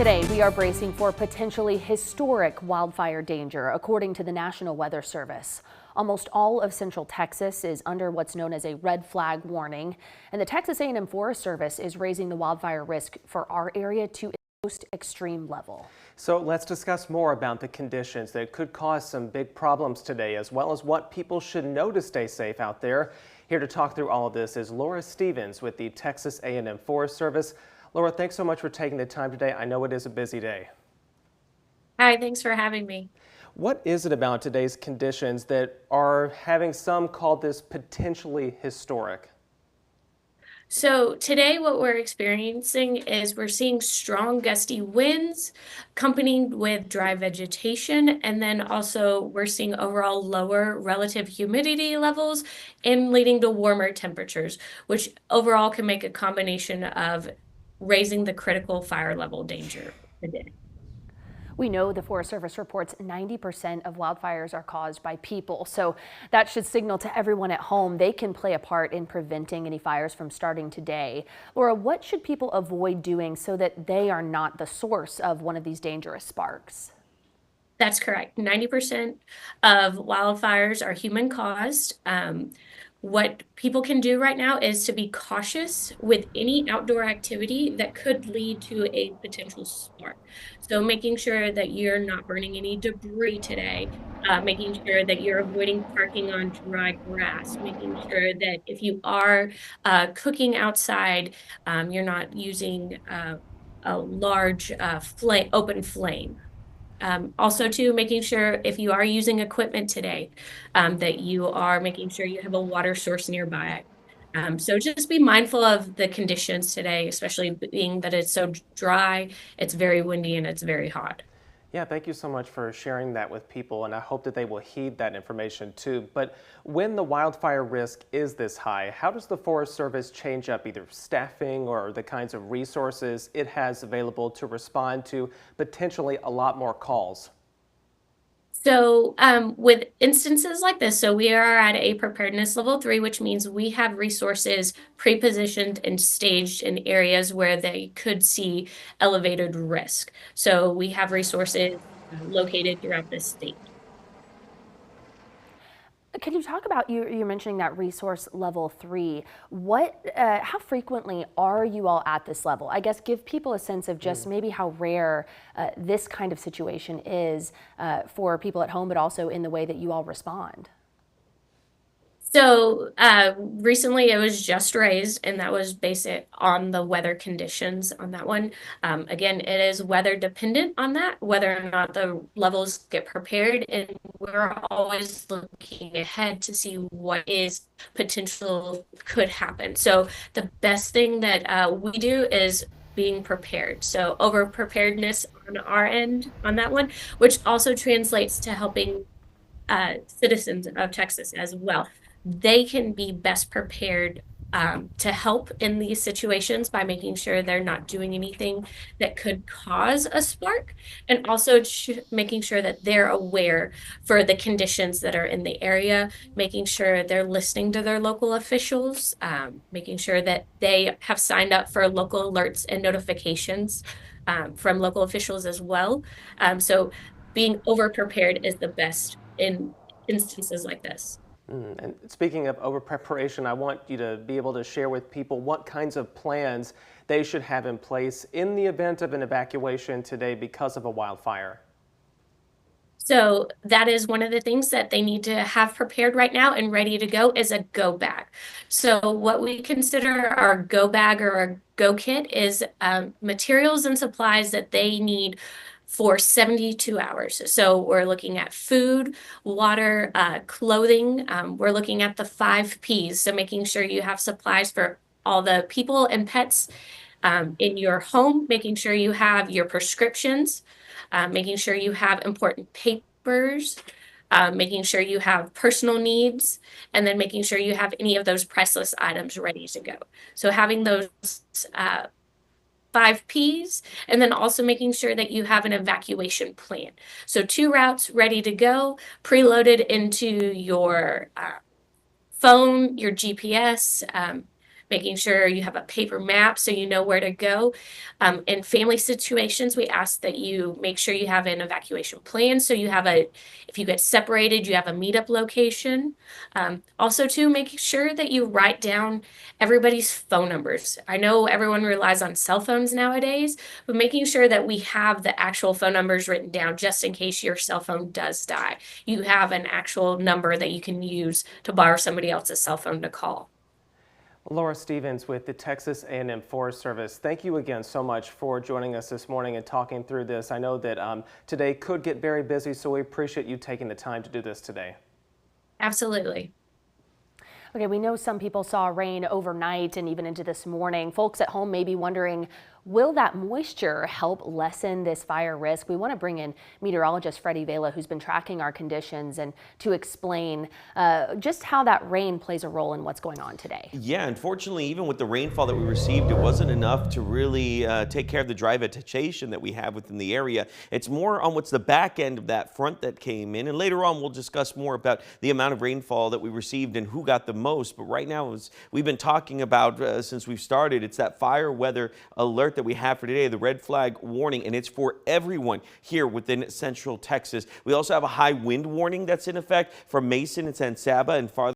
Today, we are bracing for potentially historic wildfire danger, according to the National Weather Service. Almost all of central Texas is under what's known as a red flag warning, and the Texas A&M Forest Service is raising the wildfire risk for our area to its most extreme level. So let's discuss more about the conditions that could cause some big problems today, as well as what people should know to stay safe out there. Here to talk through all of this is Laura Stevens with the Texas A&M Forest Service. Laura, thanks so much for taking the time today. I know it is a busy day. Hi, thanks for having me. What is it about today's conditions that are having some call this potentially historic? So today what we're experiencing is we're seeing strong gusty winds accompanied with dry vegetation, and then also we're seeing overall lower relative humidity levels and leading to warmer temperatures, which overall can make a combination of raising the critical fire level danger today. We know the Forest Service reports 90% of wildfires are caused by people, so that should signal to everyone at home they can play a part in preventing any fires from starting today. Laura, what should people avoid doing so that they are not the source of one of these dangerous sparks? That's correct. 90% of wildfires are human caused. What people can do right now is to be cautious with any outdoor activity that could lead to a potential spark. So making sure that you're not burning any debris today, making sure that you're avoiding parking on dry grass, making sure that if you are cooking outside, you're not using a large open flame. Also, too, making sure if you are using equipment today, that you are making sure you have a water source nearby. So just be mindful of the conditions today, especially being that it's so dry, it's very windy, and it's very hot. Yeah, thank you so much for sharing that with people, and I hope that they will heed that information too. But when the wildfire risk is this high, how does the Forest Service change up either staffing or the kinds of resources it has available to respond to potentially a lot more calls? So with instances like this, so we are at a preparedness level 3, which means we have resources pre-positioned and staged in areas where they could see elevated risk. So we have resources located throughout the state. Can you talk about, you're mentioning that resource level 3. How frequently are you all at this level? I guess give people a sense of just maybe how rare this kind of situation is for people at home, but also in the way that you all respond. So recently it was just raised, and that was based on the weather conditions on that one. Again, it is weather dependent on that, whether or not the levels get prepared, and we're always looking ahead to see what is potential could happen. So the best thing that we do is being prepared. So over preparedness on our end on that one, which also translates to helping citizens of Texas as well. They can be best prepared to help in these situations by making sure they're not doing anything that could cause a spark, and also making sure that they're aware for the conditions that are in the area, making sure they're listening to their local officials, making sure that they have signed up for local alerts and notifications from local officials as well. So being over prepared is the best in instances like this. And speaking of over preparation, I want you to be able to share with people what kinds of plans they should have in place in the event of an evacuation today because of a wildfire. So that is one of the things that they need to have prepared right now and ready to go is a go bag. So what we consider our go bag or a go kit is materials and supplies that they need for 72 hours. So we're looking at food, water, clothing. We're looking at the 5 Ps. So making sure you have supplies for all the people and pets in your home, making sure you have your prescriptions, making sure you have important papers, making sure you have personal needs, and then making sure you have any of those priceless items ready to go. So having those 5 Ps, and then also making sure that you have an evacuation plan. So 2 routes ready to go, preloaded into your phone, your GPS, making sure you have a paper map so you know where to go. In family situations, we ask that you make sure you have an evacuation plan. So you have if you get separated, you have a meetup location. Also, too, make sure that you write down everybody's phone numbers. I know everyone relies on cell phones nowadays, but making sure that we have the actual phone numbers written down just in case your cell phone does die. You have an actual number that you can use to borrow somebody else's cell phone to call. Laura Stevens with the Texas A&M Forest Service, thank you again so much for joining us this morning and talking through this. I know that today could get very busy, so we appreciate you taking the time to do this today. Absolutely. Okay, we know some people saw rain overnight and even into this morning. Folks at home may be wondering, will that moisture help lessen this fire risk? We want to bring in meteorologist Freddie Vela, who's been tracking our conditions, and to explain just how that rain plays a role in what's going on today. Yeah, unfortunately, even with the rainfall that we received, it wasn't enough to really take care of the dry vegetation that we have within the area. It's more on what's the back end of that front that came in. And later on, we'll discuss more about the amount of rainfall that we received and who got the most. But right now, as we've been talking about since we've started, it's that fire weather alert that we have for today, the red flag warning, and it's for everyone here within central Texas. We also have a high wind warning that's in effect from Mason and San Saba and farther